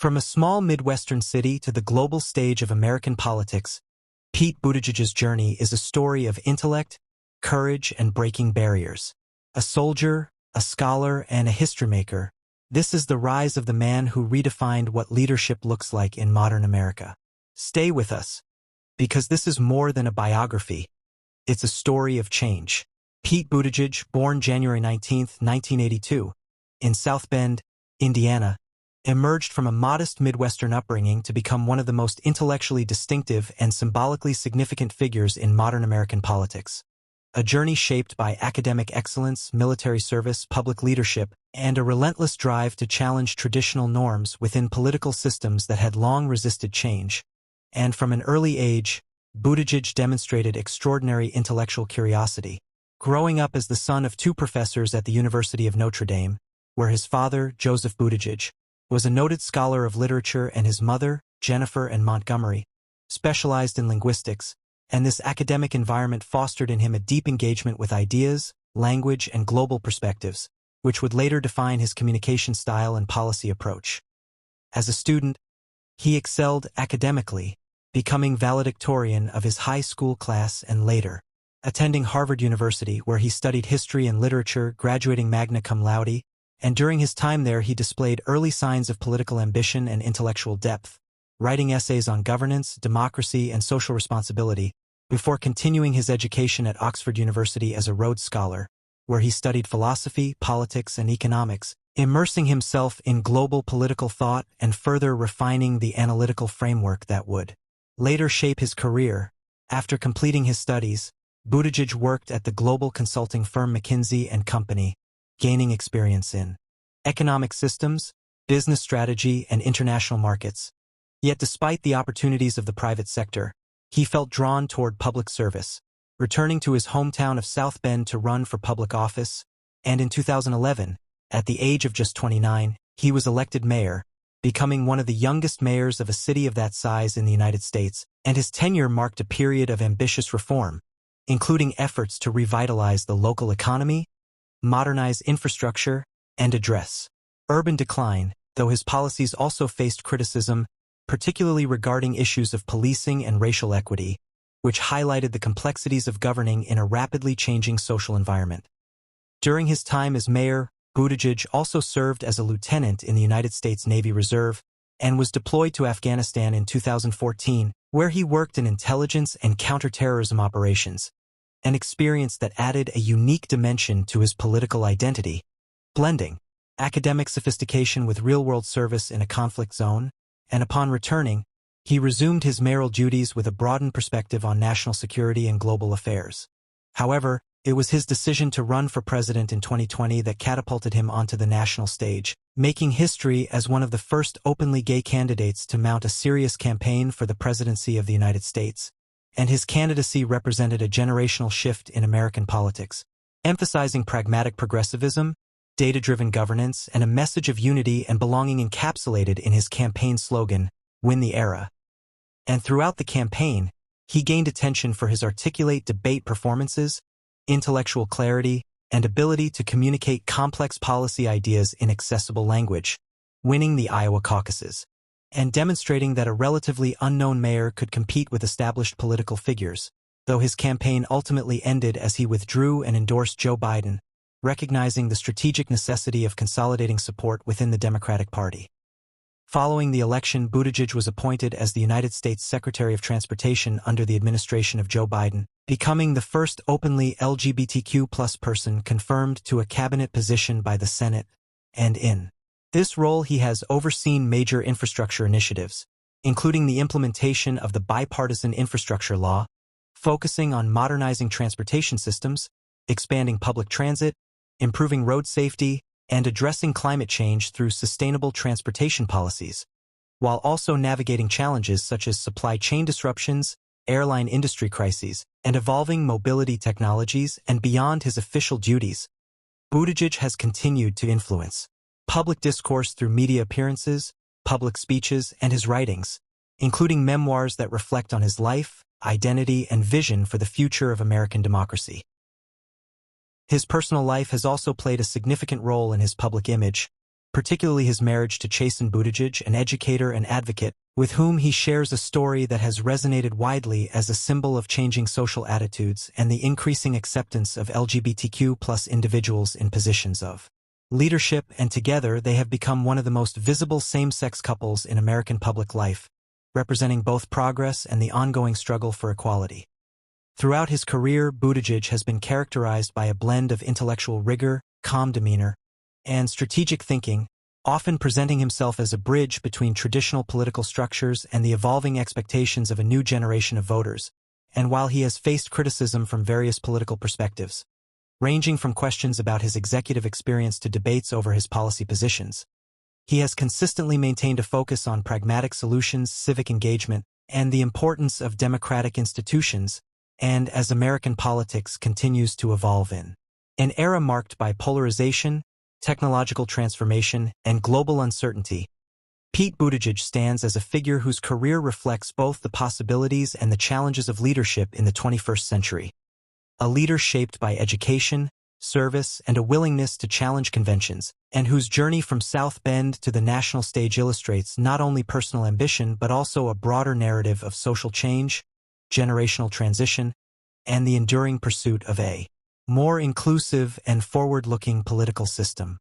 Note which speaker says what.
Speaker 1: From a small Midwestern city to the global stage of American politics, Pete Buttigieg's journey is a story of intellect, courage, and breaking barriers. A soldier, a scholar, and a history-maker, this is the rise of the man who redefined what leadership looks like in modern America. Stay with us, because this is more than a biography. It's a story of change. Pete Buttigieg, born January 19, 1982, in South Bend, Indiana, emerged from a modest Midwestern upbringing to become one of the most intellectually distinctive and symbolically significant figures in modern American politics. A journey shaped by academic excellence, military service, public leadership, and a relentless drive to challenge traditional norms within political systems that had long resisted change. And from an early age, Buttigieg demonstrated extraordinary intellectual curiosity. Growing up as the son of two professors at the University of Notre Dame, where his father, Joseph Buttigieg, was a noted scholar of literature and his mother, Jennifer and Montgomery, specialized in linguistics, and this academic environment fostered in him a deep engagement with ideas, language, and global perspectives, which would later define his communication style and policy approach. As a student, he excelled academically, becoming valedictorian of his high school class and later attending Harvard University, where he studied history and literature, graduating magna cum laude, and during his time there he displayed early signs of political ambition and intellectual depth, writing essays on governance, democracy, and social responsibility, before continuing his education at Oxford University as a Rhodes Scholar, where he studied philosophy, politics, and economics, immersing himself in global political thought and further refining the analytical framework that would later shape his career. After completing his studies, Buttigieg worked at the global consulting firm McKinsey & Company, gaining experience in economic systems, business strategy, and international markets. Yet despite the opportunities of the private sector, he felt drawn toward public service, returning to his hometown of South Bend to run for public office, and in 2011, at the age of just 29, he was elected mayor, becoming one of the youngest mayors of a city of that size in the United States, and his tenure marked a period of ambitious reform, including efforts to revitalize the local economy, modernize infrastructure, and address urban decline, though his policies also faced criticism, particularly regarding issues of policing and racial equity, which highlighted the complexities of governing in a rapidly changing social environment. During his time as mayor, Buttigieg also served as a lieutenant in the United States Navy Reserve and was deployed to Afghanistan in 2014, where he worked in intelligence and counterterrorism operations, an experience that added a unique dimension to his political identity, blending academic sophistication with real-world service in a conflict zone, and upon returning, he resumed his mayoral duties with a broadened perspective on national security and global affairs. However, it was his decision to run for president in 2020 that catapulted him onto the national stage, making history as one of the first openly gay candidates to mount a serious campaign for the presidency of the United States. And his candidacy represented a generational shift in American politics, emphasizing pragmatic progressivism, data-driven governance, and a message of unity and belonging encapsulated in his campaign slogan, "Win the Era." And throughout the campaign, he gained attention for his articulate debate performances, intellectual clarity, and ability to communicate complex policy ideas in accessible language, winning the Iowa caucuses, and demonstrating that a relatively unknown mayor could compete with established political figures, though his campaign ultimately ended as he withdrew and endorsed Joe Biden, recognizing the strategic necessity of consolidating support within the Democratic Party. Following the election, Buttigieg was appointed as the United States Secretary of Transportation under the administration of Joe Biden, becoming the first openly LGBTQ+ person confirmed to a cabinet position by the Senate, and in this role he has overseen major infrastructure initiatives, including the implementation of the bipartisan infrastructure law, focusing on modernizing transportation systems, expanding public transit, improving road safety, and addressing climate change through sustainable transportation policies, while also navigating challenges such as supply chain disruptions, airline industry crises, and evolving mobility technologies. And beyond his official duties, Buttigieg has continued to influence public discourse through media appearances, public speeches, and his writings, including memoirs that reflect on his life, identity, and vision for the future of American democracy. His personal life has also played a significant role in his public image, particularly his marriage to Chasten Buttigieg, an educator and advocate, with whom he shares a story that has resonated widely as a symbol of changing social attitudes and the increasing acceptance of LGBTQ+ individuals in positions of leadership, and together they have become one of the most visible same-sex couples in American public life, representing both progress and the ongoing struggle for equality. Throughout his career, Buttigieg has been characterized by a blend of intellectual rigor, calm demeanor, and strategic thinking, often presenting himself as a bridge between traditional political structures and the evolving expectations of a new generation of voters. And while he has faced criticism from various political perspectives, ranging from questions about his executive experience to debates over his policy positions, he has consistently maintained a focus on pragmatic solutions, civic engagement, and the importance of democratic institutions, and as American politics continues to evolve in an era marked by polarization, technological transformation, and global uncertainty, Pete Buttigieg stands as a figure whose career reflects both the possibilities and the challenges of leadership in the 21st century. A leader shaped by education, service, and a willingness to challenge conventions, and whose journey from South Bend to the national stage illustrates not only personal ambition but also a broader narrative of social change, generational transition, and the enduring pursuit of a more inclusive and forward-looking political system.